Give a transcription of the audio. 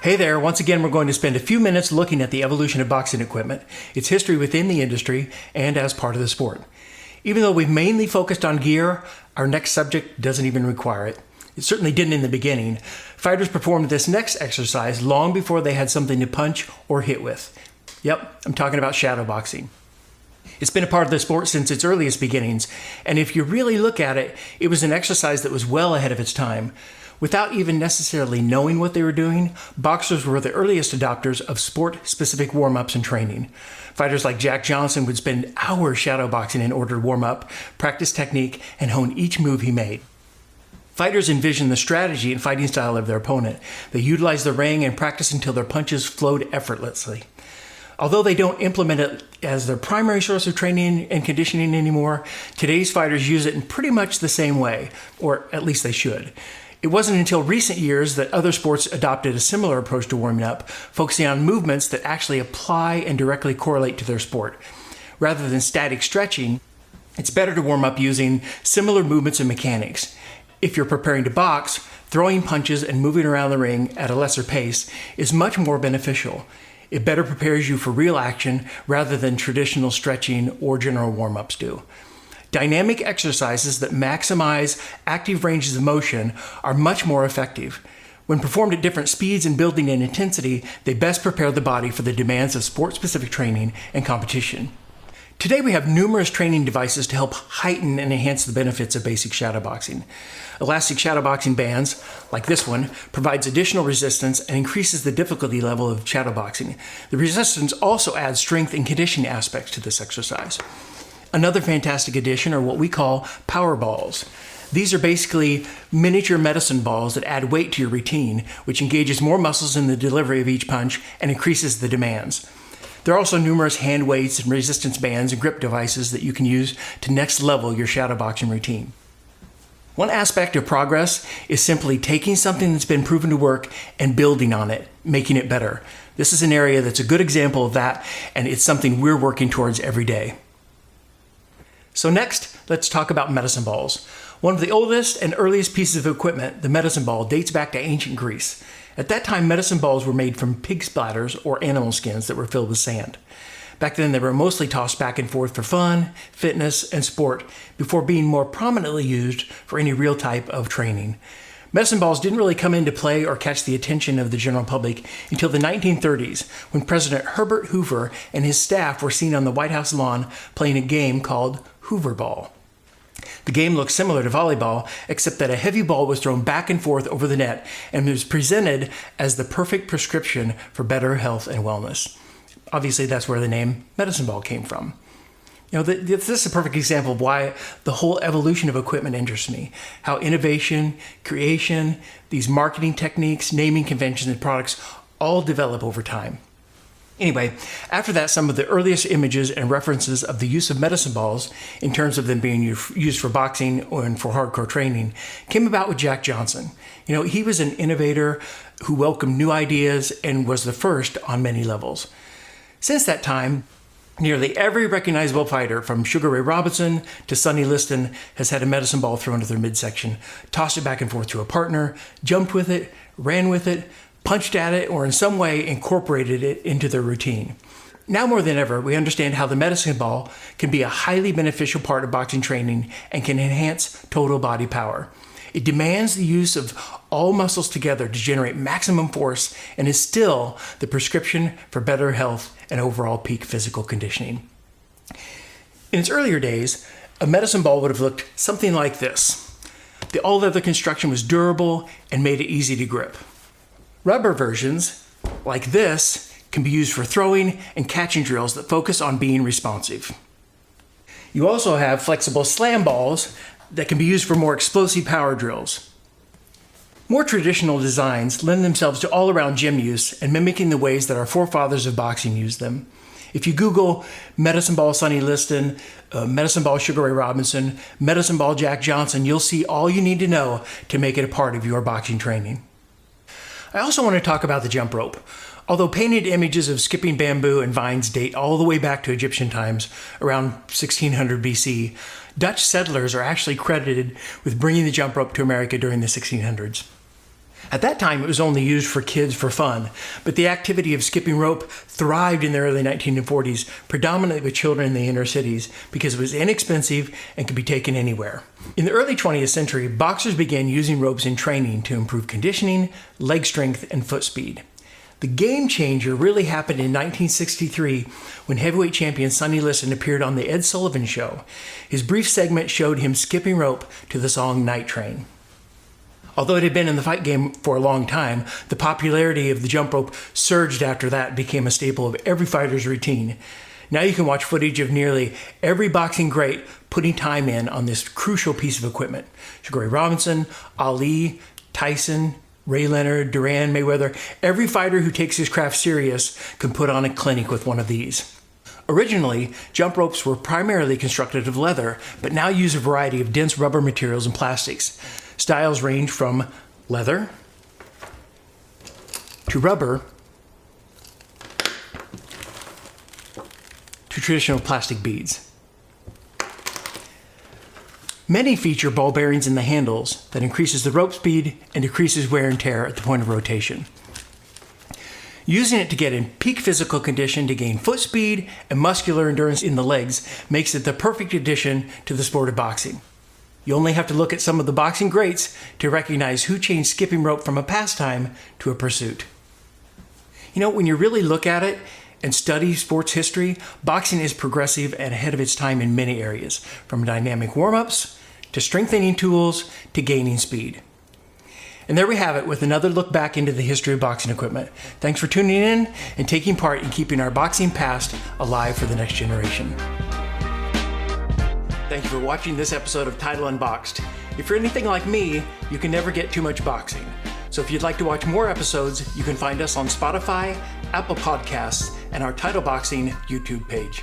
Hey there, once again we're going to spend a few minutes looking at the evolution of boxing equipment, its history within the industry, and as part of the sport. Even though we've mainly focused on gear, our next subject doesn't even require it. It certainly didn't in the beginning. Fighters performed this next exercise long before they had something to punch or hit with. Yep, I'm talking about shadowboxing. It's been a part of the sport since its earliest beginnings, and if you really look at it, it was an exercise that was well ahead of its time. Without even necessarily knowing what they were doing, boxers were the earliest adopters of sport-specific warm-ups and training. Fighters like Jack Johnson would spend hours shadowboxing in order to warm up, practice technique, and hone each move he made. Fighters envisioned the strategy and fighting style of their opponent. They utilized the ring and practiced until their punches flowed effortlessly. Although they don't implement it as their primary source of training and conditioning anymore, today's fighters use it in pretty much the same way, or at least they should. It wasn't until recent years that other sports adopted a similar approach to warming up, focusing on movements that actually apply and directly correlate to their sport. Rather than static stretching, it's better to warm up using similar movements and mechanics. If you're preparing to box, throwing punches and moving around the ring at a lesser pace is much more beneficial. It better prepares you for real action rather than traditional stretching or general warm-ups do. Dynamic exercises that maximize active ranges of motion are much more effective. When performed at different speeds and building in intensity, they best prepare the body for the demands of sport-specific training and competition. Today we have numerous training devices to help heighten and enhance the benefits of basic shadowboxing. Elastic shadowboxing bands, like this one, provides additional resistance and increases the difficulty level of shadowboxing. The resistance also adds strength and conditioning aspects to this exercise. Another fantastic addition are what we call power balls. These are basically miniature medicine balls that add weight to your routine, which engages more muscles in the delivery of each punch and increases the demands. There are also numerous hand weights and resistance bands and grip devices that you can use to next level your shadowboxing routine. One aspect of progress is simply taking something that's been proven to work and building on it, making it better. This is an area that's a good example of that, and it's something we're working towards every day. So next, let's talk about medicine balls. One of the oldest and earliest pieces of equipment, the medicine ball, dates back to ancient Greece. At that time, medicine balls were made from pig splatters or animal skins that were filled with sand. Back then, they were mostly tossed back and forth for fun, fitness, and sport before being more prominently used for any real type of training. Medicine balls didn't really come into play or catch the attention of the general public until the 1930s, when President Herbert Hoover and his staff were seen on the White House lawn playing a game called Hoover Ball. The game looked similar to volleyball, except that a heavy ball was thrown back and forth over the net and was presented as the perfect prescription for better health and wellness. Obviously, that's where the name medicine ball came from. This is a perfect example of why the whole evolution of equipment interests me. How innovation, creation, these marketing techniques, naming conventions, and products all develop over time. Anyway, after that, some of the earliest images and references of the use of medicine balls, in terms of them being used for boxing and for hardcore training, came about with Jack Johnson. He was an innovator who welcomed new ideas and was the first on many levels. Since that time, nearly every recognizable fighter, from Sugar Ray Robinson to Sonny Liston, has had a medicine ball thrown to their midsection, tossed it back and forth to a partner, jumped with it, ran with it, punched at it, or in some way incorporated it into their routine. Now more than ever, we understand how the medicine ball can be a highly beneficial part of boxing training and can enhance total body power. It demands the use of all muscles together to generate maximum force and is still the prescription for better health and overall peak physical conditioning. In its earlier days, a medicine ball would have looked something like this. The all-leather construction was durable and made it easy to grip. Rubber versions, like this, can be used for throwing and catching drills that focus on being responsive. You also have flexible slam balls that can be used for more explosive power drills. More traditional designs lend themselves to all-around gym use and mimicking the ways that our forefathers of boxing used them. If you Google medicine ball Sonny Liston, medicine ball Sugar Ray Robinson, medicine ball Jack Johnson, you'll see all you need to know to make it a part of your boxing training. I also want to talk about the jump rope. Although painted images of skipping bamboo and vines date all the way back to Egyptian times, around 1600 BC, Dutch settlers are actually credited with bringing the jump rope to America during the 1600s. At that time, it was only used for kids for fun, but the activity of skipping rope thrived in the early 1940s, predominantly with children in the inner cities, because it was inexpensive and could be taken anywhere. In the early 20th century, boxers began using ropes in training to improve conditioning, leg strength, and foot speed. The game changer really happened in 1963 when heavyweight champion Sonny Liston appeared on The Ed Sullivan Show. His brief segment showed him skipping rope to the song Night Train. Although it had been in the fight game for a long time, the popularity of the jump rope surged after that and became a staple of every fighter's routine. Now you can watch footage of nearly every boxing great putting time in on this crucial piece of equipment. Sugar Ray Robinson, Ali, Tyson, Ray Leonard, Duran, Mayweather, every fighter who takes his craft serious can put on a clinic with one of these. Originally, jump ropes were primarily constructed of leather, but now use a variety of dense rubber materials and plastics. Styles range from leather to rubber to traditional plastic beads. Many feature ball bearings in the handles that increases the rope speed and decreases wear and tear at the point of rotation. Using it to get in peak physical condition to gain foot speed and muscular endurance in the legs makes it the perfect addition to the sport of boxing. You only have to look at some of the boxing greats to recognize who changed skipping rope from a pastime to a pursuit. You know, when you really look at it and study sports history, boxing is progressive and ahead of its time in many areas, from dynamic warm-ups to strengthening tools to gaining speed. And there we have it with another look back into the history of boxing equipment. Thanks for tuning in and taking part in keeping our boxing past alive for the next generation. Thank you for watching this episode of Title Unboxed. If you're anything like me, you can never get too much boxing. So if you'd like to watch more episodes, you can find us on Spotify, Apple Podcasts, and our Title Boxing YouTube page.